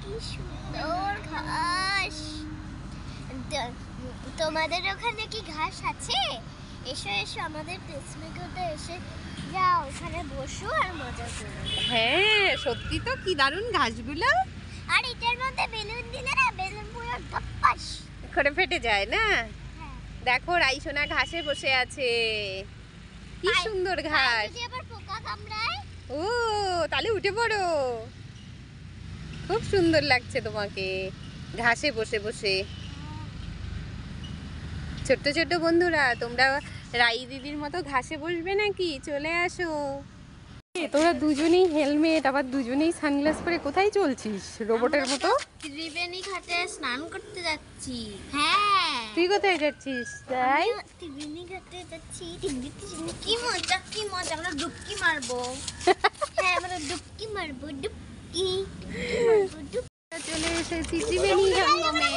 কি সুন্দর ঘাস। তোমাদের ওখানে কি ঘাস আছে? এসো এসো আমাদের পেসমেকারটা এসে যাও, ওখানে বসো আর মজা করো। হ্যাঁ সত্যি তো, কি দারুণ ঘাসগুলো। আর এটার মধ্যে বেলুন দিলে না, বেলুন পুরো ধপাস করে ফেটে যায় না? হ্যাঁ। দেখো রাইসোনা ঘাসে বসে আছে, কি সুন্দর ঘাস। যদি আবার পোকা কামড়ায়? ও তাহলে উঠে পড়ো, খুব সুন্দর লাগছে তোমাকে ঘাসে বসে বসে। ছোট্ট ছোট্ট বন্ধুরা, তোমরা রাই দিদির মতো ঘাসে বসবে নাকি? চলে আসো। তোরা দুজনেই হেলমেট, আবার দুজনেই সানগ্লাস পরে কোথায় চলছিস রোবটের মতো? ত্রিবেণী ঘাটে স্নান করতে যাচ্ছি। হ্যাঁ তুই কোথায় যাচ্ছিস? তাই ত্রিবেণী ঘাটে যাচ্ছি। কি মজা, কি মজা, আমরা ডুবকি মারবো। হ্যাঁ আমরা ডুবকি মারবো, ডুবকি চলে এসেছি ত্রিবেণী সঙ্গমে।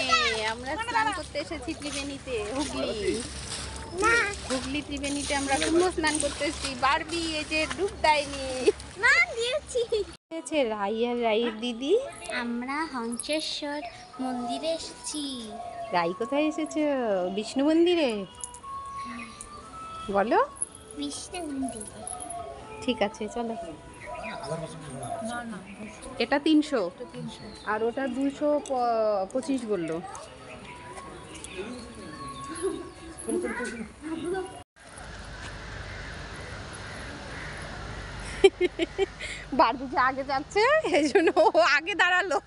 আমরা স্নান করতে এসেছি ত্রিবেণীতে, হুগলি ত্রিবেণীতে আমরা পূর্ণ স্নান করতে এসেছি। বারবি এই যে ডুব দেয়নি, স্নান দিয়েছি। রাই আর রাইয়ের দিদি। আমরা হংসেশ্বর মন্দিরে এসেছি। রাই কোথায় এসেছো? বিষ্ণু মন্দিরে বলো। বিষ্ণু মন্দিরে। ঠিক আছে চলো। এটা 300 আর ওটা 225 বললো। বারবি যে আগে যাচ্ছে এই জন্য ও আগে দাঁড়ালো।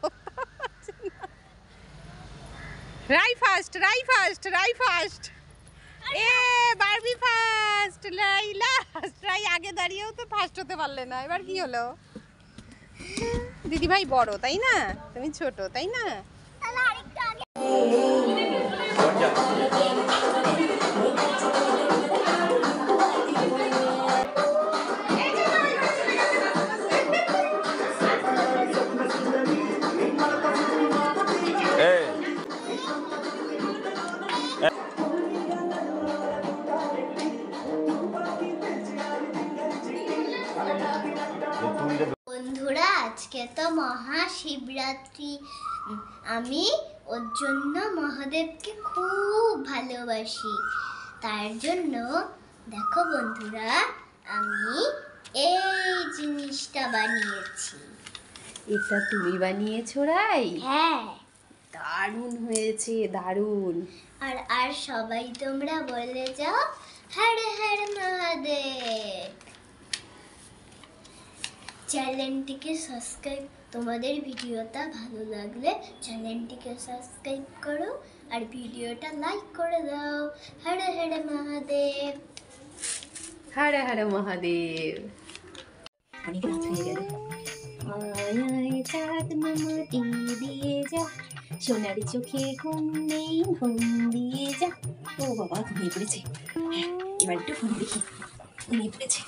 রাই ফার্স্ট, রাই ফার্স্ট, রাই ফার্স্ট। এ বারবি ফার্স্ট, রাই লাস্ট। রাই আগে দাঁড়িয়েও তো ফার্স্ট হতে পারলে না, এবার কি হলো? দিদি ভাই বড় তাই না, তুমি ছোট তাই না? তাহলে আরেকটু আগে। বন্ধুরা আজকে তো মহাশিবরাত্রি, আমি ওর জন্য মহাদেবকে খুব ভালোবাসি। তার জন্য দেখো বন্ধুরা, আমি এই জিনিসটা বানিয়েছি। এটা তুমি বানিয়েছো রাই? হ্যাঁ দারুণ হয়েছে, দারুণ। আর সবাই তোমরা বলে যাও হর হর মহাদেব। চ্যানেলটিকে সাবস্ক্রাইব, তোমাদের ভিডিওটা ভালো লাগলে চ্যানেলটিকে সাবস্ক্রাইব করো আর ভিডিওটা লাইক করে দাও। হর হর মহাদেব। হর হর মহাদেব। অনেক রাত হয়ে গেল। আয় চাঁদ মামাটি দিয়ে যা, সোনার চোখে ঘুম নেই, ঘুম দিয়ে যা। ও বাবা ঘুমিয়ে পড়েছে। এবার একটু ফোন দেখি, ঘুমিয়ে পড়েছে।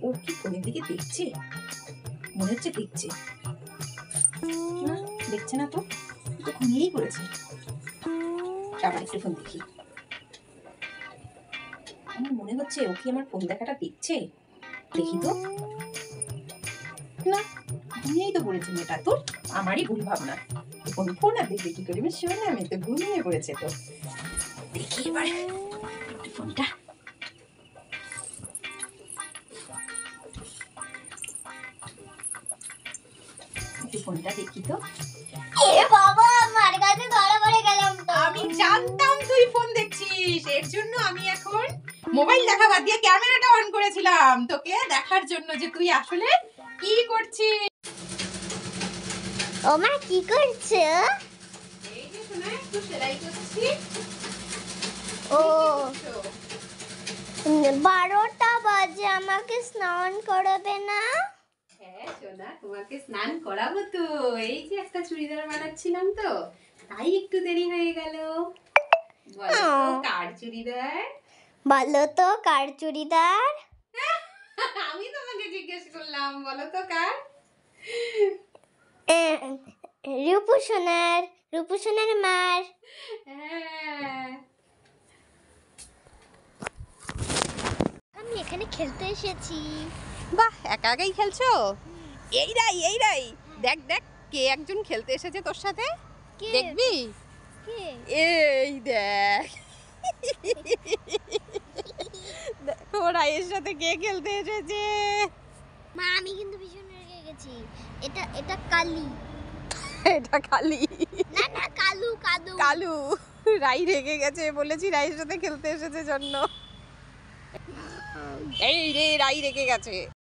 ও কি ফোনের দিকে দেখছে? মনে হচ্ছে দেখছে না, দেখছে না তো, তো ঘুমিয়েই পড়েছে। আবার একটু ফোন দেখি। আমার মনে হচ্ছে ও কি আমার ফোন দেখাটা দেখছে, দেখি তো। না, ঘুমিয়েই তো পড়েছে মেয়েটা। তো আমারই ভুল ভাবনা, ফোন আর দেখবে কি করে? শোনা, আমি তো ঘুমিয়ে পড়েছে। তো দেখি এবার একটু ফোনটা। ফোনটা দেখি তো। এ বাবা, আমার কাছে ধরা পড়ে গেলাম তো। আমি জানতাম তুই ফোন দেখছিস, এর জন্য আমি এখন মোবাইল দেখা বাদ দিয়ে ক্যামেরাটা অন করেছিলাম তোকে দেখার জন্য যে তুই আসলে কি করছিস। ও মা কি করছো? এই যে শোনা, একটু সেলাই করছি। ও 12টা বাজে, আমাকে স্নান করাবে না? হ্যাঁ সোনা, তোমাকে স্নান করাবো তো। এই যে একটা চুড়িদার বানাচ্ছিলাম তো, তাই একটু দেরি হয়ে গেল। বলো তো কার চুড়িদার? বলো তো কার চুড়িদার? আমি তোমাকে জিজ্ঞেস করলাম, বলো তো কার? রূপুসোনার, রূপুসোনার মার। হ্যাঁ। আমি এখানে খেলতে এসেছি। বাহ, একা একাই খেলছো? এই রাই দেখ দেখ কে একজন খেলতে এসেছে তোর সাথে। কে? দেখবি? কে? এই দেখ দেখো রায়ের সাথে কে খেলতে এসেছে। মা আমি কিন্তু ভীষণ রেগে গেছি। এটা কালি। এটা কালি। না না কালু কালু। কালু। রাই রেগে গেছে, বলেছি রাইয়ের সাথে খেলতে এসেছে জন্য। এই রে রাই রেগে গেছে।